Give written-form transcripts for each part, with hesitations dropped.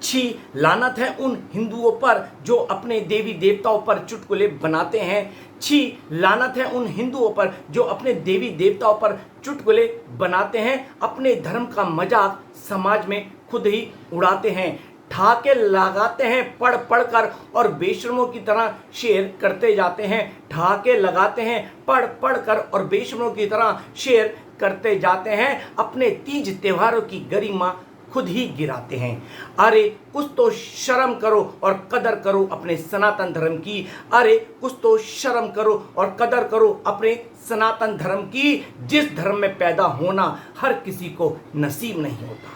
छी लानत है उन हिंदुओं पर जो अपने देवी देवताओं पर चुटकुले बनाते हैं। छी लानत है उन हिंदुओं पर जो अपने देवी देवताओं पर चुटकुले बनाते हैं, अपने धर्म का मजाक समाज में खुद ही उड़ाते हैं। ठाके लगाते हैं पढ़ पढ़ कर और बेशर्मों की तरह शेयर करते जाते हैं। ठाके लगाते हैं पढ़ पढ़ कर और बेशर्मों की तरह शेयर करते जाते हैं। अपने तीज त्योहारों की गरिमा खुद ही गिराते हैं। अरे कुछ तो शर्म करो और कदर करो अपने सनातन धर्म की। अरे कुछ तो शर्म करो और कदर करो अपने सनातन धर्म की। जिस धर्म में पैदा होना हर किसी को नसीब नहीं होता।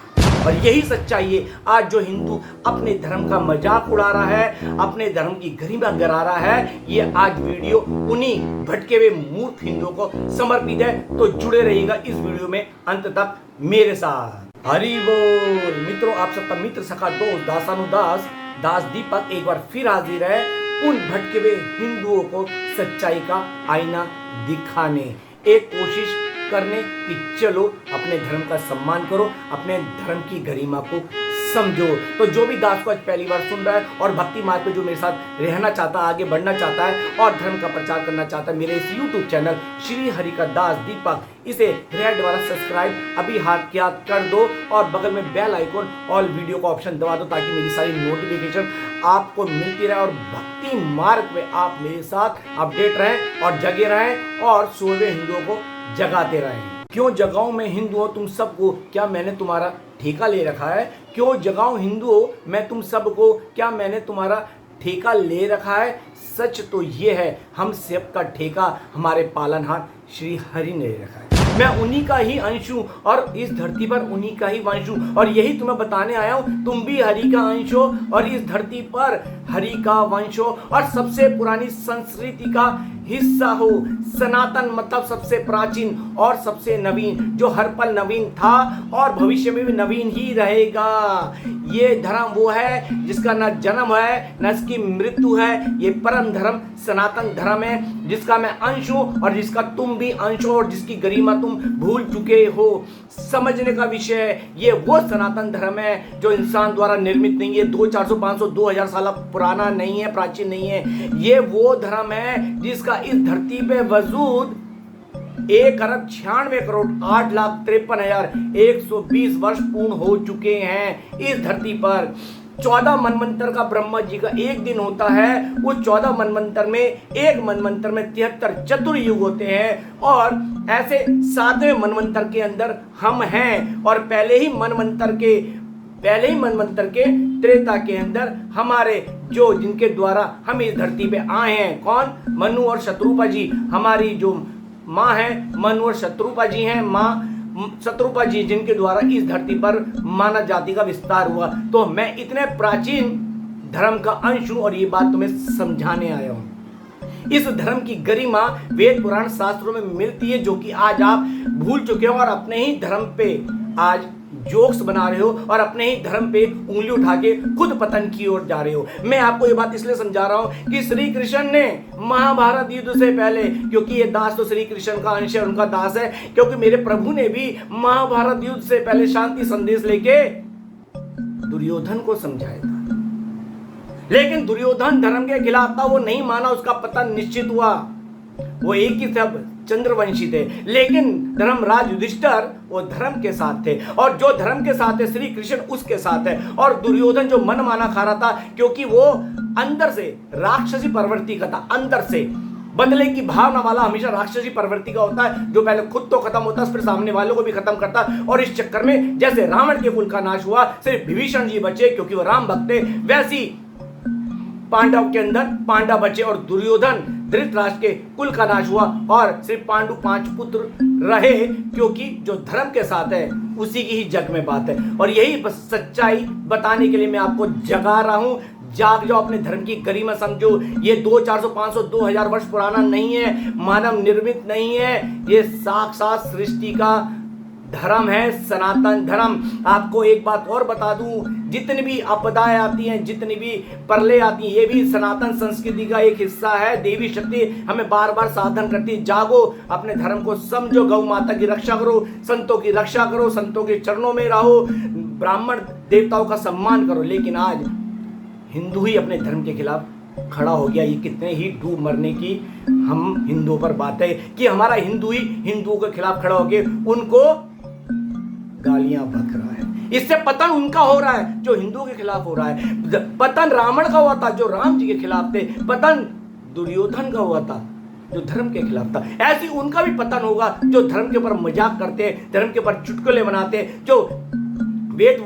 और यही सच्चाई है। आज जो हिंदू अपने धर्म का मजाक उड़ा रहा है, अपने धर्म की गरिमा गिरा रहा है, ये आज वीडियो उन्हीं भटके हुए मूर्ख हिंदुओं को समर्पित है। तो जुड़े रहिएगा इस वीडियो में अंत तक मेरे साथ। हरि बोल। मित्रों, आप सबका मित्र सखा दोस्त दासानुदास दास दीपक एक बार फिर हाजिर है उन भटके हुए हिंदुओं को सच्चाई का आईना दिखाने, एक कोशिश करने कि चलो अपने धर्म का सम्मान करो, अपने धर्म की गरिमा को समझो। तो जो भी दास को आज पहली बार सुन रहा है और भक्ति मार्ग पे जो मेरे साथ रहना चाहता है, आगे बढ़ना चाहता है और धर्म का प्रचार करना चाहता है, मेरे इस YouTube चैनल श्री हरि का दास दीपक, इसे रेड वाला सब्सक्राइब अभी हाथ के हाथ कर दो और बगल में बेल आइकॉन ऑल वीडियो का ऑप्शन दबा दो ताकि मेरी सारी नोटिफिकेशन आपको मिलती रहे और भक्ति मार्ग में आप मेरे साथ अपडेट रहें और जगे रहें और सोए हिंदुओं को जगाते रहें। क्यों जगाऊं मैं हिंदुओं तुम सबको, क्या मैंने तुम्हारा ठेका ले रखा है? क्यों जगाऊं हिंदुओं मैं तुम सबको, क्या मैंने तुम्हारा ठेका ले रखा है? सच तो ये है हम सबका ठेका हमारे पालनहार श्री हरि ने ले रखा है। मैं उन्हीं का ही अंश हूं और इस धरती पर उन्हीं का ही वंश हूं और यही तुम्हें बताने आया हूं। तुम भी हरि का अंश हो और इस धरती पर हरि का वंश हो और सबसे पुरानी संस्कृति का हिस्सा हो। सनातन मतलब सबसे प्राचीन और सबसे नवीन, जो हर पल नवीन था और भविष्य में भी नवीन ही रहेगा। ये धर्म वो है जिसका न जन्म है न इसकी मृत्यु है। ये परम धर्म सनातन धर्म है जिसका मैं अंश हूं और जिसका तुम भी अंश हो और जिसकी गरिमा तुम भूल चुके हो। समझने का विषय है, ये वो सनातन धर्म है जो इंसान द्वारा निर्मित नहीं है, 200, 400, 500, 2000 साल पुराना नहीं है, प्राचीन नहीं है। ये वो धर्म है जिसका इस धरती पे वजूद 1,96,08,53,120 वर्ष पूर्ण हो चुके हैं। इस धरती पर 14 मनवंतर का ब्रह्मा जी का एक दिन होता है। उस 14 मनवंतर में एक मनवंतर में 73 चतुर्युग होते हैं और ऐसे 7वें मनवंतर के अंदर हम हैं और पहले ही मनवंतर के त्रेता के अंदर हमारे जो जिनके द्वारा हम इस धरती पे आए हैं, कौन? मनु और शत्रुपा जी। हमारी जो माँ है मनु और शत्रुपा जी हैं, माँ शत्रुपा जी, जिनके द्वारा इस धरती पर मानव जाति का विस्तार हुआ। तो मैं इतने प्राचीन धर्म का अंश हूं और ये बात तुम्हें समझाने आया हूं। इस धर्म की गरिमा वेद पुराण शास्त्रों में मिलती है जो कि आज आप भूल चुके हो और अपने ही धर्म पे आज जोक्स बना रहे हो और अपने ही धर्म पे उंगली उठा के खुद पतन की ओर जा रहे हो। मैं आपको ये बात इसलिए समझा रहा हूं कि श्री कृष्ण ने महाभारत युद्ध से पहले, क्योंकि ये दास तो श्री कृष्ण का अंश है, उनका दास है, क्योंकि मेरे प्रभु ने भी महाभारत युद्ध से पहले शांति संदेश लेके दुर्योधन को समझाया था। लेकिन दुर्योधन धर्म के खिलाफ था, वो नहीं माना, उसका पतन निश्चित हुआ। वो एक ही सब चंद्रवंशी थे, लेकिन धर्मराज युधिष्ठिर वो धर्म के साथ थे और जो धर्म के साथ है श्री कृष्ण उसके साथ है। और दुर्योधन जो मन माना खा रहा था, क्योंकि वो अंदर से राक्षसी प्रवृत्ति का था, अंदर से बदले की भावना वाला हमेशा राक्षसी प्रवृत्ति का होता है, जो पहले खुद तो खत्म होता है फिर सामने वालों को भी खत्म करता है। और इस चक्कर में जैसे रावण के कुल का नाश हुआ, सिर्फ विभीषण जी बचे क्योंकि वो राम भक्त थे, वैसी पांडव के अंदर पांडव बचे और दुर्योधन धृतराष्ट्र के कुल का नाश हुआ और सिर्फ पांडु 5 पुत्र रहे, क्योंकि जो धर्म के साथ है उसी की ही जग में बात है। और यही बस सच्चाई बताने के लिए मैं आपको जगा रहा हूं। जाग जाओ, अपने धर्म की गरिमा समझो। ये 200, 400, 500, 2000 वर्ष पुराना नहीं है, मानव निर्मित नहीं है, ये साक्षात सृष्टि का धर्म है, सनातन धर्म। आपको एक बात और बता दूं, जितनी भी आपदाएं आती हैं, जितनी भी प्रलय आती हैं, ये भी सनातन संस्कृति का एक हिस्सा है। देवी शक्ति हमें बार बार साधन करती है, जागो, अपने धर्म को समझो, गौ माता की रक्षा करो, संतों की रक्षा करो, संतों के चरणों में रहो, ब्राह्मण देवताओं का सम्मान करो। लेकिन आज हिंदू ही अपने धर्म के खिलाफ खड़ा हो गया। ये कितने ही डूब मरने की हम हिंदुओं पर बात है कि हमारा हिंदू ही हिंदुओं के खिलाफ खड़ा होकर उनको गालियां बक रहा है। इससे पतन उनका हो रहा है जो हिंदुओं के खिलाफ हो रहा है। पतन रावण का हुआ था जो राम जी के खिलाफ थे, पतन दुर्योधन का हुआ था जो धर्म के खिलाफ था। ऐसे उनका भी पतन होगा जो धर्म के ऊपर मजाक करते हैं, धर्म के ऊपर चुटकुले बनाते हैं, जो वेद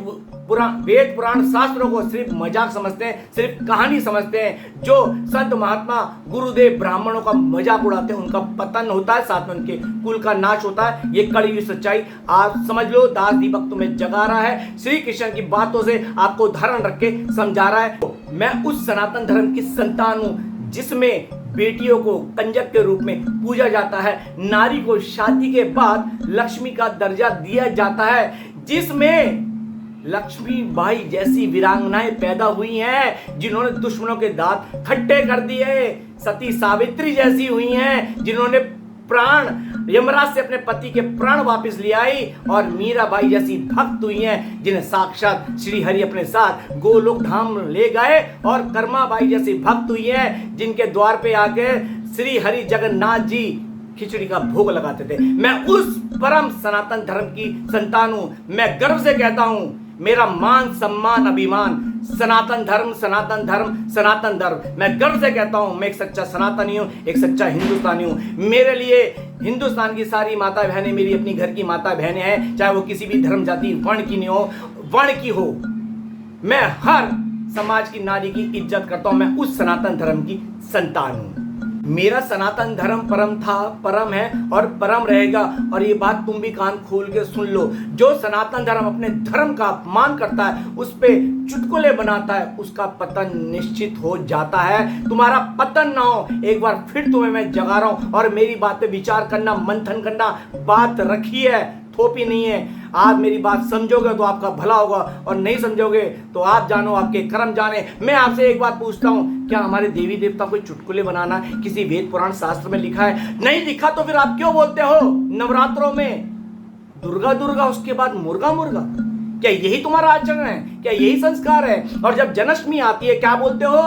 पुराण शास्त्रों को सिर्फ मजाक समझते हैं, सिर्फ कहानी समझते हैं, जो संत महात्मा गुरुदेव ब्राह्मणों का मजाक उड़ाते हैं, उनका पतन होता है, साथ में उनके कुल का नाश होता है। ये कड़ी हुई सच्चाई आप समझ लो। दास दीपक तुम्हें जगा रहा है, श्री कृष्ण की बातों से आपको धारण रख के समझा रहा है। मैं उस सनातन धर्म की संतान हूं जिसमें बेटियों को कंजक के रूप में पूजा जाता है, नारी को शादी के बाद लक्ष्मी का दर्जा दिया जाता है, जिसमें लक्ष्मी बाई जैसी वीरांगनाएं पैदा हुई हैं जिन्होंने दुश्मनों के दांत खट्टे कर दिए, सती सावित्री जैसी हुई हैं जिन्होंने प्राण यमराज से अपने पति के प्राण वापस ले आई, और मीराबाई जैसी भक्त हुई हैं जिन्हें साक्षात श्री हरि अपने साथ गोलोक धाम ले गए, और कर्माबाई जैसी भक्त हुई हैं जिनके द्वार पे आके श्री हरि जगन्नाथ जी खिचड़ी का भोग लगाते थे। मैं उस परम सनातन धर्म की संतान हूं। मैं गर्व से कहता हूं, मेरा मान सम्मान अभिमान सनातन धर्म, सनातन धर्म, सनातन धर्म। मैं गर्व से कहता हूं मैं एक सच्चा सनातनी हूं, एक सच्चा हिंदुस्तानी हूं। मेरे लिए हिंदुस्तान की सारी माता बहनें मेरी अपनी घर की माता बहनें हैं, चाहे वो किसी भी धर्म जाति वर्ण की नहीं हो, वर्ण की हो। मैं हर समाज की नारी की इज्जत करता हूं। मैं उस सनातन धर्म की संतान हूं। मेरा सनातन धर्म परम था, परम है और परम रहेगा। और ये बात तुम भी कान खोल के सुन लो। जो सनातन धर्म अपने धर्म का अपमान करता है, उस पे चुटकुले बनाता है, उसका पतन निश्चित हो जाता है। तुम्हारा पतन ना हो, एक बार फिर तुम्हें मैं जगा रहा हूं, और मेरी बात पे विचार करना, मंथन करना, बात रखी है, थोपी नहीं है। आज मेरी बात समझोगे तो आपका भला होगा, और नहीं समझोगे तो आप जानो, आपके कर्म जाने। मैं आपसे एक बात पूछता हूं, क्या हमारे देवी देवता को चुटकुले बनाना किसी वेद पुराण शास्त्र में लिखा है? नहीं लिखा तो फिर आप क्यों बोलते हो नवरात्रों में दुर्गा दुर्गा, उसके बाद मुर्गा मुर्गा? क्या यही तुम्हारा आचरण है? क्या यही संस्कार है? और जब जन्माष्टमी आती है क्या बोलते हो?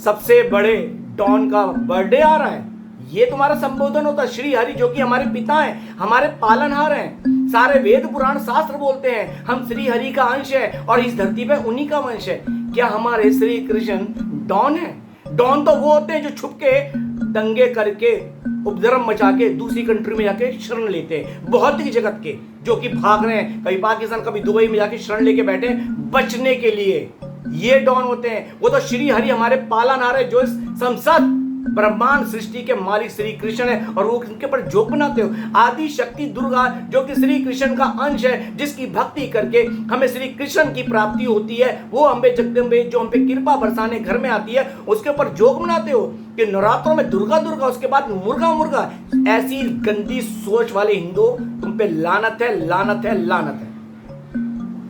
सबसे बड़े डॉन का बर्थडे आ रहा है, ये तुम्हारा संबोधन होता है। श्री हरि जो कि हमारे पिता हैं, हमारे पालनहार हैं, सारे वेद पुराण शास्त्र बोलते हैं हम श्री हरि का अंश है और इस धरती पे उन्हीं का वंश है। क्या हमारे श्री कृष्ण डॉन है? डॉन तो वो होते हैं जो छुप के दंगे करके उपद्रव मचा के दूसरी कंट्री में जाके शरण लेते हैं, बहुत ही जगत के जो कि भाग रहे हैं, कभी पाकिस्तान कभी दुबई में जाके शरण लेके बैठे बचने के लिए। ये डॉन होते हैं। वो तो श्री हरि हमारे पालनहार है, जो इस संसद ब्रह्मांड सृष्टि के मालिक श्री कृष्ण है, और वो उनके ऊपर जोक बनाते हो। आदि शक्ति दुर्गा जो कि श्री कृष्ण का अंश है, जिसकी भक्ति करके हमें श्री कृष्ण की प्राप्ति होती है, वो अम्बे जगदम्बे जो हम पे कृपा बरसाने घर में आती है, उसके ऊपर जोक बनाते हो कि नवरात्रों में दुर्गा दुर्गा, उसके बाद मुर्गा मुर्गा। ऐसी गंदी सोच वाले हिंदू, तुम पे लानत है, लानत है, लानत है।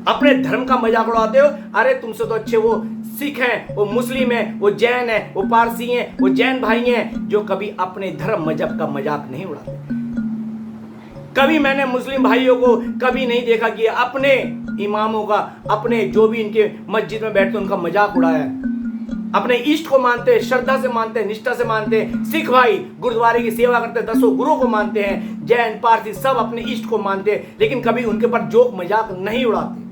अपने धर्म का मजाक उड़ाते हो। अरे तुमसे तो अच्छे वो सिख हैं, वो मुस्लिम हैं, वो जैन हैं, वो पारसी हैं, वो जैन भाई हैं, जो कभी अपने धर्म मजहब का मजाक नहीं उड़ाते। कभी मैंने मुस्लिम भाइयों को कभी नहीं देखा कि अपने इमामों का, अपने जो भी इनके मस्जिद में बैठते उनका मजाक उड़ाया। अपने इष्ट को मानते हैं, श्रद्धा से मानते हैं, निष्ठा से मानते हैं। सिख भाई गुरुद्वारे की सेवा करते हैं, 10 गुरुओं को मानते हैं। जैन पारसी सब अपने इष्ट को मानते हैं, लेकिन कभी उनके ऊपर जोक मजाक नहीं उड़ाते।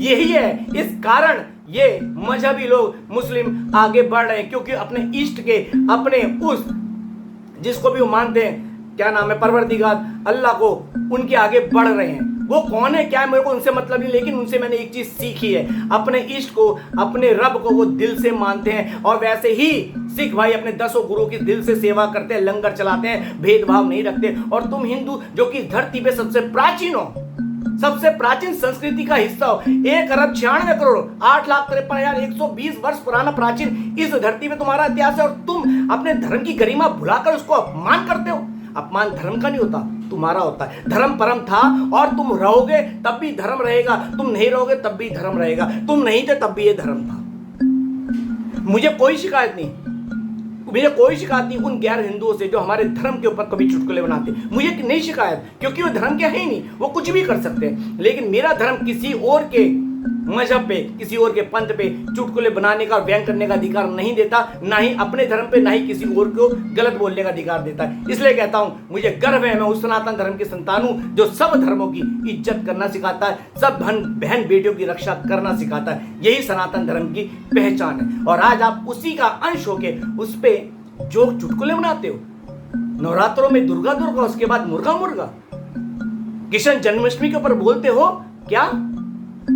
यही है, इस कारण ये मजहबी लोग मुस्लिम आगे बढ़ रहे हैं, क्योंकि अपने इष्ट के, अपने उस जिसको भी वो मानते हैं, क्या नाम है, परवरदिगार अल्लाह को, उनके आगे बढ़ रहे हैं। वो कौन है क्या है मेरे को उनसे मतलब नहीं, लेकिन उनसे मैंने एक चीज सीखी है, अपने इष्ट को, अपने रब को वो दिल से मानते हैं। और वैसे ही सिख भाई अपने 10 गुरुओं की दिल से सेवा करते हैं, लंगर चलाते हैं, भेदभाव नहीं रखते। और तुम हिंदू जो कि धरती पे सबसे प्राचीन हो, सबसे प्राचीन संस्कृति का हिस्सा हो, 1,96,00,000 8,53,120 वर्ष पुराना प्राचीन इस धरती में तुम्हारा इतिहास है, और तुम अपने धर्म की गरिमा भुलाकर उसको अपमान करते हो। अपमान धर्म का नहीं होता, तुम्हारा होता है। धर्म परम था, और तुम रहोगे तब भी धर्म रहेगा, तुम नहीं रहोगे तब भी धर्म रहेगा, तुम नहीं थे तब भी ये धर्म था। मुझे कोई शिकायत नहीं, मुझे कोई शिकायत नहीं उन गैर हिंदुओं से जो हमारे धर्म के ऊपर कभी चुटकुले बनाते, मुझे नहीं शिकायत, क्योंकि वो धर्म के है ही नहीं, वो कुछ भी कर सकते हैं। लेकिन मेरा धर्म किसी और के मजहब पे, किसी और के पंथ पे चुटकुले बनाने का, व्यंग करने का अधिकार नहीं देता, ना ही अपने धर्म पे, ना ही किसी और को गलत बोलने का अधिकार देता है। इसलिए कहता हूं मुझे गर्व है, मैं उस सनातन धर्म की संतान हूं जो सब धर्मों की इज्जत करना सिखाता है, सब बहन बेटियों की रक्षा करना सिखाता है। यही सनातन धर्म की पहचान है। और आज आप उसी का अंश होके उस पे जो चुटकुले बनाते हो, नवरात्रों में दुर्गा दुर्गा, उसके बाद मुर्गा मुर्गा, कृष्ण जन्माष्टमी के ऊपर बोलते हो क्या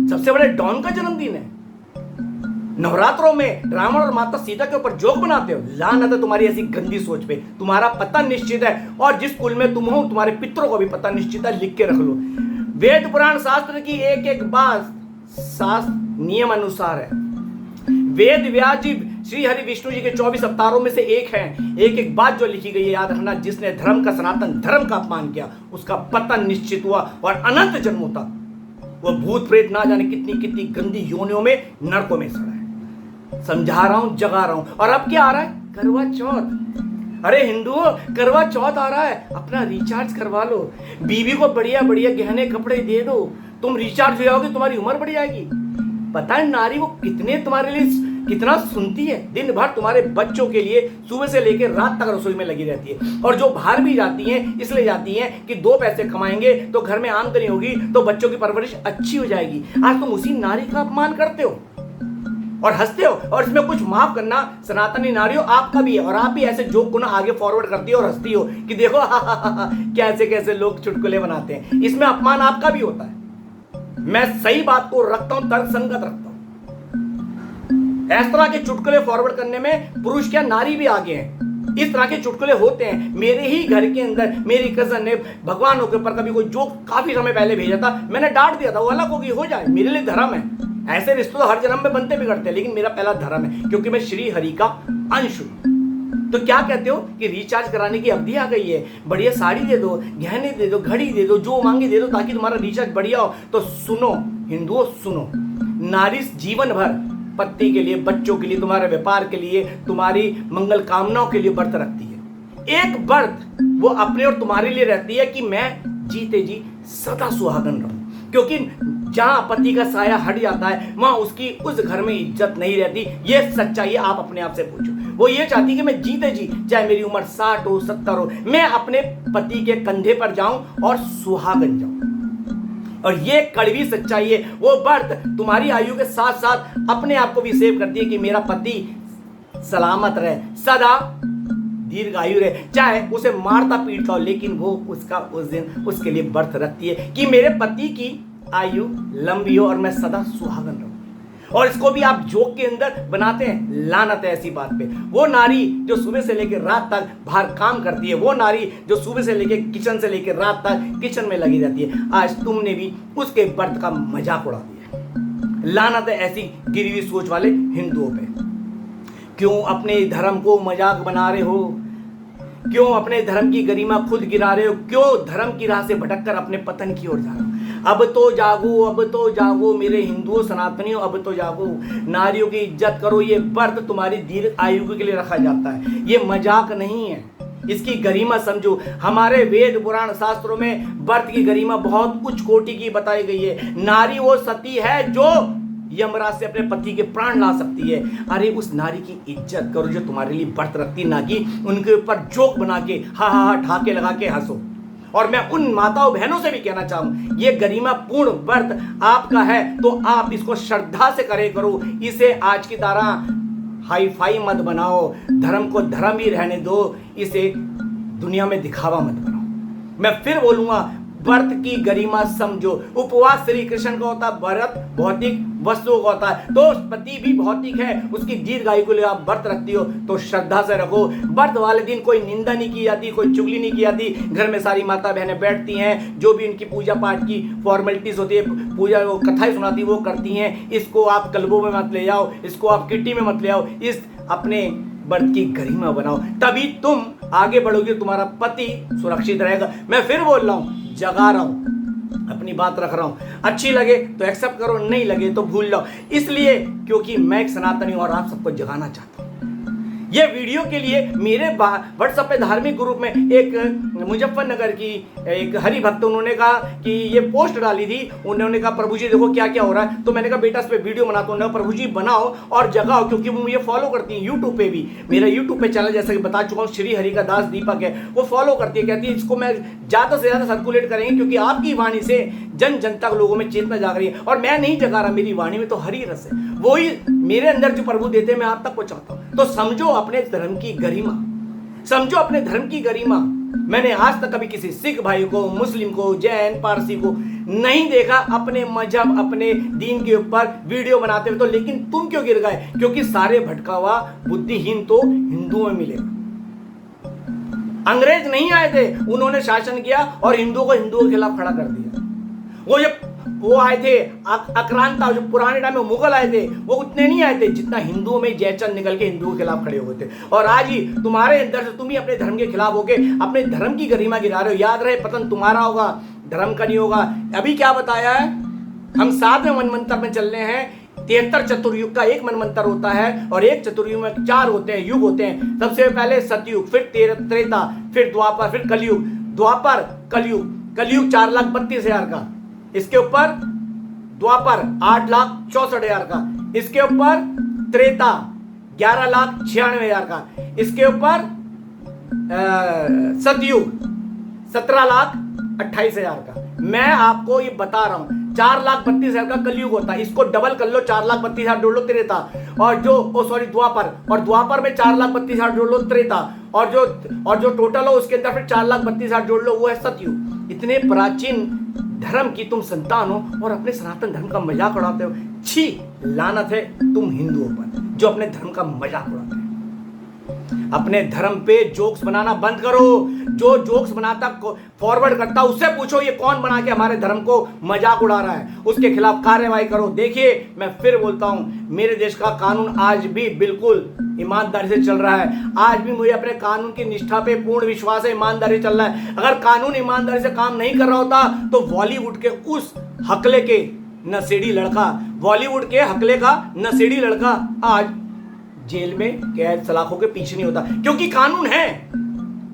सबसे बड़े डॉन का जन्मदिन है, नवरात्रों में रावण और माता सीता के ऊपर जोक बनाते हो। लानत है तुम्हारी ऐसी गंदी सोच पे। तुम्हारा पता निश्चित है, और जिस कुल में तुम हो तुम्हारे पितरों को भी पता निश्चित है, लिख के रख लो। वेद पुराण शास्त्र की एक एक बात शास्त्र नियम अनुसार है। वेद व्यास जी श्री हरि विष्णु जी के 24 अवतारों में से एक है। एक एक बात जो लिखी गई है याद रखना, जिसने धर्म का, सनातन धर्म का अपमान किया उसका पतन निश्चित हुआ, और अनंत जन्मों तक वो भूत प्रेत ना जाने कितनी कितनी गंदी योनियों में, नरकों में सड़ा है। समझा रहा हूं, जगा रहा हूं। और अब क्या आ रहा है? करवा चौथ। अरे हिंदुओं, करवा चौथ आ रहा है, अपना रिचार्ज करवा लो, बीवी को बढ़िया बढ़िया गहने कपड़े दे दो, तुम रिचार्ज हो जाओगे, तुम्हारी उम्र बढ़ जाएगी। पता है नारी वो कितने तुम्हारे लिए कितना सुनती है, दिन भर तुम्हारे बच्चों के लिए सुबह से लेकर रात तक रसोई में लगी रहती है। और जो बाहर भी जाती हैं इसलिए जाती हैं कि 2 पैसे कमाएंगे तो घर में आमदनी होगी, तो बच्चों की परवरिश अच्छी हो जाएगी। आज तुम उसी नारी का अपमान करते हो और हंसते हो, और इसमें कुछ माफ करना सनातनी नारियों आपका भी है, और आप भी ऐसे जोक को ना आगे फॉरवर्ड करती हो और हंसती हो कि देखो कैसे कैसे लोग चुटकुले बनाते हैं। इसमें अपमान आपका भी होता है। मैं सही बात को रखता हूं, तर्क संगत रखता हूं। इस तरह के चुटकुले फॉरवर्ड करने में पुरुष क्या नारी भी आगे हैं। इस तरह के चुटकुले होते हैं। मेरे ही घर के अंदर मेरी कजन ने भगवानों के ऊपर कभी कोई जोक काफी समय पहले भेजा था, मैंने डांट दिया था, वो अलग होगी, हो जाए, मेरे लिए धर्म है। ऐसे रिश्ते तो हर जन्म में बनते बिगड़ते हैं, लेकिन मेरा पहला धर्म है, क्योंकि मैं श्री हरि का अंश हूं। तो क्या कहते हो कि रिचार्ज कराने की अवधि आ गई है, बढ़िया साड़ी दे दो, गहने दे दो, घड़ी दे दो, जो मांगे दे दो, ताकि तुम्हारा रिचार्ज बढ़िया हो। तो सुनो हिंदुओं, सुनो, नारी जीवन भर पति के लिए, बच्चों के लिए, तुम्हारे व्यापार के लिए, तुम्हारी मंगल कामनाओं के लिए व्रत रखती है। एक व्रत वो अपने और तुम्हारे लिए रहती है कि मैं जीते जी सदा सुहागन रहूं, क्योंकि जहां पति का साया हट जाता है वहां उसकी उस घर में इज्जत नहीं रहती। ये सच्चाई है, आप अपने आप से पूछो। वो ये चाहती कि मैं जीते जी, चाहे मेरी उम्र 60 हो 70 हो, मैं अपने पति के कंधे पर जाऊं और सुहागन जाऊं। और ये कड़वी सच्चाई है। वो व्रत तुम्हारी आयु के साथ साथ अपने आप को भी सेव करती है कि मेरा पति सलामत रहे, सदा दीर्घ आयु रहे, चाहे उसे मारता पीटता हो, लेकिन वो उसका उस दिन उसके लिए व्रत रखती है कि मेरे पति की आयु लंबी हो और मैं सदा सुहागन रहूं। और इसको भी आप जोक के अंदर बनाते हैं। लानत है ऐसी बात पे। वो नारी जो सुबह से लेकर रात तक बाहर काम करती है, वो नारी जो सुबह से लेकर किचन से लेकर रात तक किचन में लगी रहती है, आज तुमने भी उसके व्रत का मजाक उड़ा दिया। लानत है ऐसी गिरी हुई सोच वाले हिंदुओं पे। क्यों अपने धर्म को मजाक बना रहे हो? क्यों अपने धर्म की गरिमा खुद गिरा रहे हो? क्यों धर्म की राह से भटककर अपने पतन की ओर जा रहे हो? अब तो जागो, अब तो जागो मेरे हिंदुओं सनातनियों, अब तो जागो, नारियों की इज्जत करो। ये व्रत तुम्हारी दीर्घ आयु के लिए रखा जाता है, ये मजाक नहीं है। इसकी गरिमा समझो। हमारे वेद पुराण शास्त्रों में व्रत की गरिमा बहुत उच्च कोटि की बताई गई है। नारी वो सती है जो यमराज से अपने पति के प्राण ला सकती है। अरे उस नारी की इज्जत करो जो तुम्हारे लिए व्रत रखती, ना कि उनके ऊपर जोक बना के हा ठाके लगा के हंसो। और मैं उन माताओं बहनों से भी कहना चाहूं, ये गरिमा पूर्ण व्रत आपका है तो आप इसको श्रद्धा से करे करो। इसे आज की तरह हाई फाई मत बनाओ, धर्म को धर्म ही रहने दो, इसे दुनिया में दिखावा मत बनाओ। मैं फिर बोलूंगा, व्रत की गरिमा समझो। उपवास श्री कृष्ण का होता है, व्रत भौतिक वस्तुओं का होता है। तो पति भी भौतिक है, उसकी दीर्घायु के लिए आप व्रत रखती हो तो श्रद्धा से रखो। व्रत वाले दिन कोई निंदा नहीं की जाती, कोई चुगली नहीं की जाती। घर में सारी माता बहनें बैठती हैं, जो भी उनकी पूजा पाठ की फॉर्मेलिटीज होती है, पूजा वो कथाएं सुनाती वो करती हैं। इसको आप क्लबों में मत ले जाओ, इसको आप किट्टी में मत ले आओ। इस अपने व्रत की गरिमा बनाओ, तभी तुम आगे बढ़ोगे, तुम्हारा पति सुरक्षित रहेगा। मैं फिर बोल रहा हूं, जगा रहा हूं, अपनी बात रख रहा हूं। अच्छी लगे तो एक्सेप्ट करो, नहीं लगे तो भूल जाओ। इसलिए क्योंकि मैं एक सनातनी और आप सबको जगाना चाहता हूं। ये वीडियो के लिए मेरे व्हाट्सएप पे धार्मिक ग्रुप में एक मुजफ्फरनगर की एक हरि भक्त उन्होंने कहा कि ये पोस्ट डाली थी, उन्होंने कहा प्रभु जी देखो क्या क्या हो रहा है। तो मैंने कहा बेटा इस पे वीडियो बनाता हूँ, प्रभु जी बनाओ और जगाओ, क्योंकि वो मुझे फॉलो करती है यूट्यूब पे भी। मेरा यूट्यूब पे चैनल जैसा कि बता चुका हूँ श्री हरि का दास दीपक है, वो फॉलो करती है, कहती है इसको मैं ज़्यादा से ज़्यादा सर्कुलेट करेंगे, क्योंकि आपकी वाणी से जन जनता लोगों में चेतना जाग रही है। और मैं नहीं जगा रहा, मेरी वाणी में तो हरि रस है, वही मेरे अंदर जो प्रभु देते हैं मैं आप तक पहुंचाता हूं। तो समझो अपने धर्म की गरिमा, समझो अपने धर्म की गरिमा। मैंने आज तक कभी किसी सिख भाई को, मुस्लिम को, जैन, पारसी को नहीं देखा अपने मजहब, अपने दीन के ऊपर वीडियो बनाते हुए। तो लेकिन तुम क्यों गिर गए? क्योंकि सारे भटका हुआ बुद्धिहीन तो हिंदुओं में मिलेगा। अंग्रेज नहीं आए थे, उन्होंने शासन किया और हिंदुओं को हिंदुओं के खिलाफ खड़ा कर दिया। वो आए थे आक्रांता, जो पुराने टाइम में मुगल आए थे, वो उतने नहीं आए थे जितना हिंदुओं में जयचंद निकल के हिंदुओं के खिलाफ खड़े हुए थे। और आज ही तुम्हारे अंदर से तुम ही अपने धर्म के खिलाफ होके अपने धर्म की गरिमा गिरा रहे हो। याद रहे पतन तुम्हारा होगा, धर्म का नहीं होगा। अभी क्या बताया है, हम 7वें मनमंत्र में चल रहे हैं। 73 चतुर्युग का एक मनमंत्र होता है और एक चतुर्युग में 4 होते हैं, युग होते हैं। सबसे पहले सतयुग, फिर त्रेता, फिर द्वापर, फिर कलयुग। द्वापर, कलयुग। कलयुग 4,32,000 का, इसके ऊपर द्वापर 8,64,000 का, इसके ऊपर त्रेता 11,96,000 का, इसके ऊपर सतयुग 17,28,000 का। मैं आपको ये बता रहा हूं 4,32,000 का कलयुग होता है, इसको डबल कर लो, 4,32,000 जोड़ लो त्रेता, और द्वापर, और द्वापर में 4,32,000 जोड़ लो त्रेता, और जो टोटल हो उसके अंदर फिर 4,32,000 जोड़ लो, वो है सतयुग। इतने प्राचीन धर्म की तुम संतान हो और अपने सनातन धर्म का मजाक उड़ाते हो। छी लानत है तुम हिंदुओं पर जो अपने धर्म का मजाक उड़ाते हैं। अपने धर्म पे जोक्स बनाना बंद करो। जो जोक्स बनाता फॉरवर्ड करता उससे पूछो ये कौन बना के हमारे धर्म को मजाक उड़ा रहा है, उसके खिलाफ कार्रवाई करो। देखिए मैं फिर बोलता हूं, मेरे देश का कानून आज भी बिल्कुल ईमानदारी से चल रहा है। आज भी मुझे अपने कानून की निष्ठा पे पूर्ण विश्वास है, ईमानदारी चल रहा है। अगर कानून ईमानदारी से काम नहीं कर रहा होता तो बॉलीवुड के उस हकले के नशेड़ी लड़का, बॉलीवुड के हकले का नशेड़ी लड़का आज जेल में कैद सलाखों के पीछे नहीं होता। क्योंकि कानून है,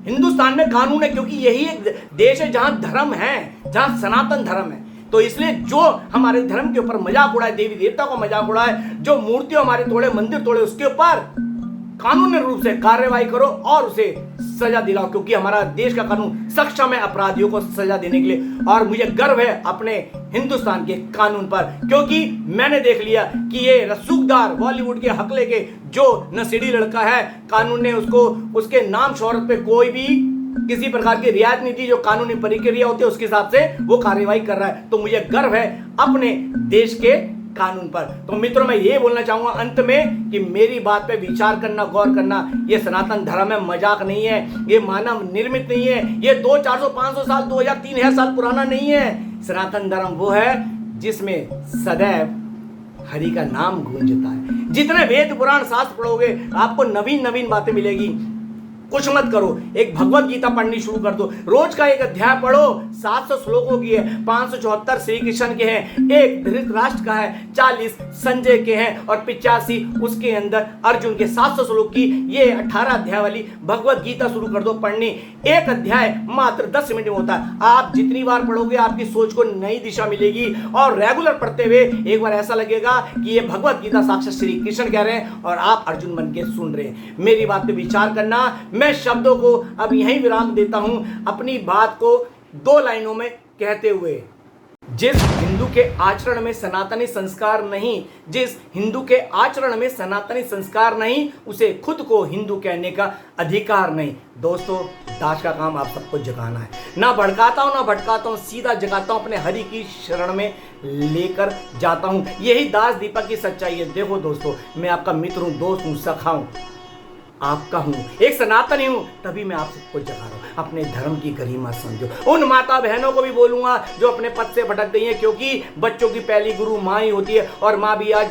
हिंदुस्तान में कानून है, क्योंकि यही एक देश है जहां धर्म है, जहां सनातन धर्म है। तो इसलिए जो हमारे धर्म के ऊपर मजाक उड़ाए, देवी देवता को मजाक उड़ाए, जो मूर्तियों हमारे तोड़े, मंदिर तोड़े, उसके ऊपर कानूनी रूप से कार्रवाई करो और उसे सजा दिलाओ, क्योंकि हमारा देश का कानून सक्षम है अपराधियों को सजा देने के लिए। और मुझे गर्व है अपने हिंदुस्तान के कानून पर, क्योंकि मैंने देख लिया कि ये रसूखदार बॉलीवुड के हकले के जो नशेड़ी लड़का है, कानून ने उसको उसके नाम शोहरत पे कोई भी किसी प्रकार की रियायत नहीं दी। जो कानूनी प्रक्रिया होती है उसके हिसाब से वो कार्रवाई कर रहा है। तो मुझे गर्व है अपने देश के कानून पर। तो मित्रों मैं ये बोलना चाहूंगा अंत में कि मेरी बात पे विचार करना, गौर करना। ये सनातन धर्म है, मजाक नहीं है, ये मानव निर्मित नहीं है, ये 200, 400, 500 साल, 2000, 3000 साल पुराना नहीं है। सनातन धर्म वो है जिसमें सदैव हरि का नाम गूंजता है। जितने वेद पुराण शास्त्र पढ़ोगे आपको नवीन नवीन बातें मिलेगी। कुछ मत करो, एक भगवत गीता पढ़नी शुरू कर दो, रोज का एक अध्याय पढ़ो। 700 श्लोकों की है, 574 श्री कृष्ण के हैं, एक धृतराष्ट्र का है, 40 संजय के हैं और 85 उसके अंदर अर्जुन के। 700 श्लोक की ये 18 अध्याय वाली भगवत गीता शुरू कर दो पढ़नी। एक अध्याय मात्र 10 मिनट में होता है। आप जितनी बार पढ़ोगे आपकी सोच को नई दिशा मिलेगी और रेगुलर पढ़ते हुए एक बार ऐसा लगेगा कि ये भगवत गीता साक्षात श्री कृष्ण कह रहे हैं और आप अर्जुन बन के सुन रहे हैं। मेरी बात पे विचार करना। मैं शब्दों को अब यहीं विराम देता हूं, अपनी बात को 2 लाइनों में कहते हुए। जिस हिंदू के आचरण में सनातनी संस्कार नहीं, जिस हिंदू के आचरण में सनातनी संस्कार नहीं, उसे खुद को हिंदू कहने का अधिकार नहीं। दोस्तों दास का काम आप सबको जगाना है। ना भड़काता हूं ना भटकाता हूं, सीधा जगाता हूं, अपने हरि की शरण में लेकर जाता हूं। यही दास दीपक की सच्चाई है। देखो दोस्तों, मैं आपका मित्र हूं, दोस्त हूं, सखा हूं, आपका हूं, एक सनातनी हूं, तभी मैं आप सबको जगा रहा हूं। अपने धर्म की गरिमा समझो। उन माता बहनों को भी बोलूंगा जो अपने पद से भटक गई हैं, क्योंकि बच्चों की पहली गुरु माँ ही होती है और माँ भी आज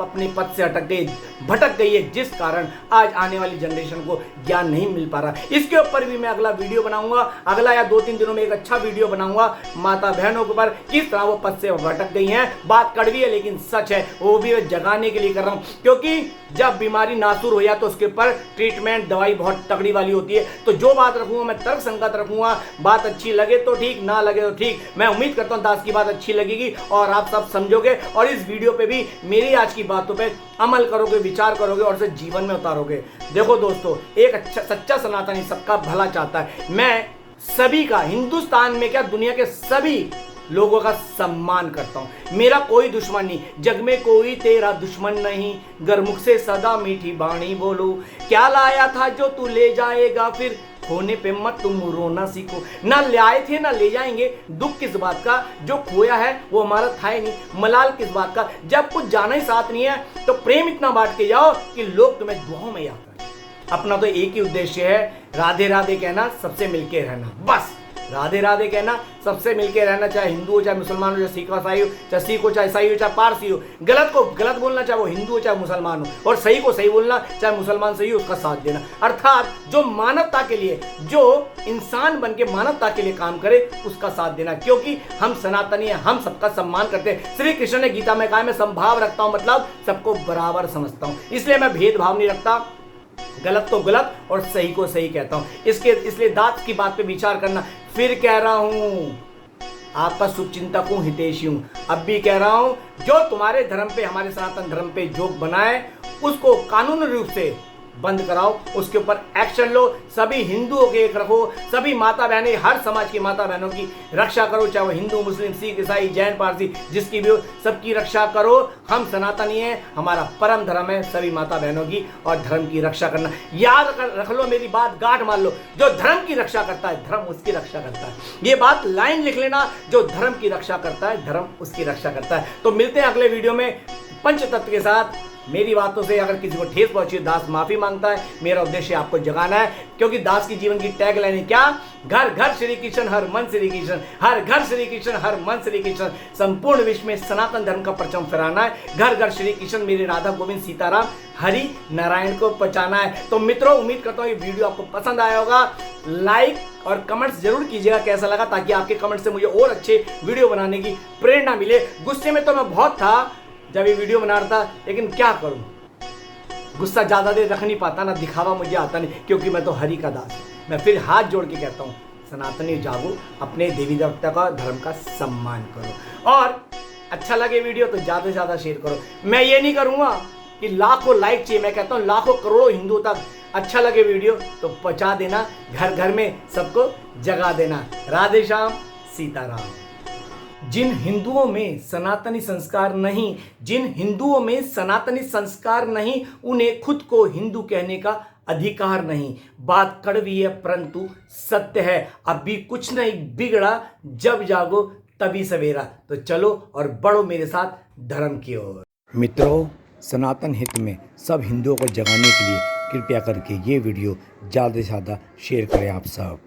अपने पद से अटक गई, भटक गई है, जिस कारण आज आने वाली जनरेशन को ज्ञान नहीं मिल पा रहा। इसके ऊपर भी मैं अगला वीडियो बनाऊंगा, अगला या 2-3 दिनों में एक अच्छा वीडियो बनाऊंगा माता बहनों के ऊपर, किस तरह वो पद से भटक गई हैं। बात कड़वी है लेकिन सच है, वो भी मैं जगाने के लिए कर रहा हूं, क्योंकि जब बीमारी नासूर हो जाए तो उसके ऊपर ट्रीटमेंट दवाई बहुत तगड़ी वाली होती है। तो जो बात रखूंगा मैं तर्क संगत रखूंगा, बात अच्छी लगे तो ठीक, ना लगे तो ठीक। मैं उम्मीद करता हूं दास की बात अच्छी लगेगी और आप सब समझोगे और इस वीडियो पे भी मेरी आज की बातों पे अमल करोगे, विचार करोगे और उसे जीवन में उतारोगे। देखो दोस्तों, एक अच्छा सच्चा सनातनी सबका भला चाहता है। मैं सभी का, हिंदुस्तान में क्या दुनिया के सभी लोगों का सम्मान करता हूं। मेरा कोई दुश्मन नहीं, जग में कोई तेरा दुश्मन नहीं, गुरमुख से सदा मीठी बाणी बोलो। क्या लाया था जो तू ले जाएगा, फिर खोने पे मत तुम रोना सीखो। ना ले आए थे ना ले जाएंगे, दुख किस बात का, जो खोया है वो हमारा था ही नहीं। मलाल किस बात का, जब कुछ जाना ही साथ नहीं है तो प्रेम इतना बांट के जाओ कि लोग तुम्हें दुआओं में याद करें। अपना तो एक ही उद्देश्य है, राधे राधे कहना, सबसे मिलके रहना, बस राधे राधे कहना, सबसे मिलके रहना, चाहे हिंदू हो, चाहे मुसलमान हो, चाहे सिख ईसाई हो, चाहे सिख हो, चाहे ईसाई हो, चाहे पारसी हो। गलत को गलत बोलना, चाहे वो हिंदू हो चाहे मुसलमान हो, और सही को सही बोलना, चाहे मुसलमान सही हो, उसका साथ देना। अर्थात जो मानवता के लिए, जो इंसान बन के मानवता के लिए काम करे, उसका साथ देना, क्योंकि हम सनातनी हैं, हम सबका सम्मान करते हैं। श्री कृष्ण ने गीता में कहा, मैं समभाव रखता हूं, मतलब सबको बराबर समझता हूं, इसलिए मैं भेदभाव नहीं रखता। गलत तो गलत और सही को सही कहता हूं। इसलिए दास की बात पे विचार करना। फिर कह रहा हूं, आपका शुभचिंतक हूं, हितैषी हूं। अब भी कह रहा हूं, जो तुम्हारे धर्म पे, हमारे सनातन धर्म पे जोक बनाए, उसको कानूनी रूप से बंद कराओ, उसके ऊपर एक्शन लो। सभी हिंदुओं के एक रखो, सभी माता बहनें, हर समाज की माता बहनों की रक्षा करो, चाहे वो हिंदू, मुस्लिम, सिख, ईसाई, जैन, पारसी, जिसकी भी हो, सबकी रक्षा करो। हम सनातनी हैं, हमारा परम धर्म है सभी माता बहनों की और धर्म की रक्षा करना। याद रख लो मेरी बात, गांठ मार लो, जो धर्म की रक्षा करता है धर्म उसकी रक्षा करता है। ये बात लाइन लिख लेना, जो धर्म की रक्षा करता है धर्म उसकी रक्षा करता है। तो मिलते हैं अगले वीडियो में पंचतत्व के साथ। मेरी बातों से अगर किसी को ठेस पहुंची, दास माफी मांगता है। मेरा उद्देश्य आपको जगाना है, क्योंकि दास की जीवन की टैग लाइन है क्या, घर घर श्री कृष्ण, हर मन श्री कृष्ण, हर घर श्री कृष्ण, हर मन श्री कृष्ण। संपूर्ण विश्व में सनातन धर्म का परचम फहराना है। घर घर श्री कृष्ण, मेरे राधा गोविंद सीताराम हरि नारायण को पहुंचाना है। तो मित्रों, उम्मीद करता हूं ये वीडियो आपको पसंद आया होगा। लाइक और कमेंट्स जरूर कीजिएगा कैसा लगा, ताकि आपके कमेंट से मुझे और अच्छे वीडियो बनाने की प्रेरणा मिले। गुस्से में तो मैं बहुत था जब ये वीडियो बना रहा था, लेकिन क्या करूं, गुस्सा ज्यादा देर रख नहीं पाता ना, दिखावा मुझे आता नहीं, क्योंकि मैं तो हरि का दास हूं। मैं फिर हाथ जोड़ के कहता हूं, सनातनी जागो, अपने देवी देवता का, धर्म का सम्मान करो, और अच्छा लगे वीडियो तो ज्यादा से ज्यादा शेयर करो। मैं ये नहीं करूंगा कि लाखों लाइक चाहिए, मैं कहता हूं लाखों करोड़ों हिंदुओं तक अच्छा लगे वीडियो तो पहुंचा देना, घर घर में सबको जगा देना। राधे श्याम, सीताराम। जिन हिंदुओं में सनातनी संस्कार नहीं, जिन हिंदुओं में सनातनी संस्कार नहीं, उन्हें खुद को हिंदू कहने का अधिकार नहीं। बात कड़वी है परंतु सत्य है। अभी कुछ नहीं बिगड़ा, जब जागो तभी सवेरा। तो चलो और बढ़ो मेरे साथ धर्म की ओर। मित्रों, सनातन हित में सब हिंदुओं को जगाने के लिए कृपया करके ये वीडियो ज़्यादा से ज़्यादा शेयर करें आप सब।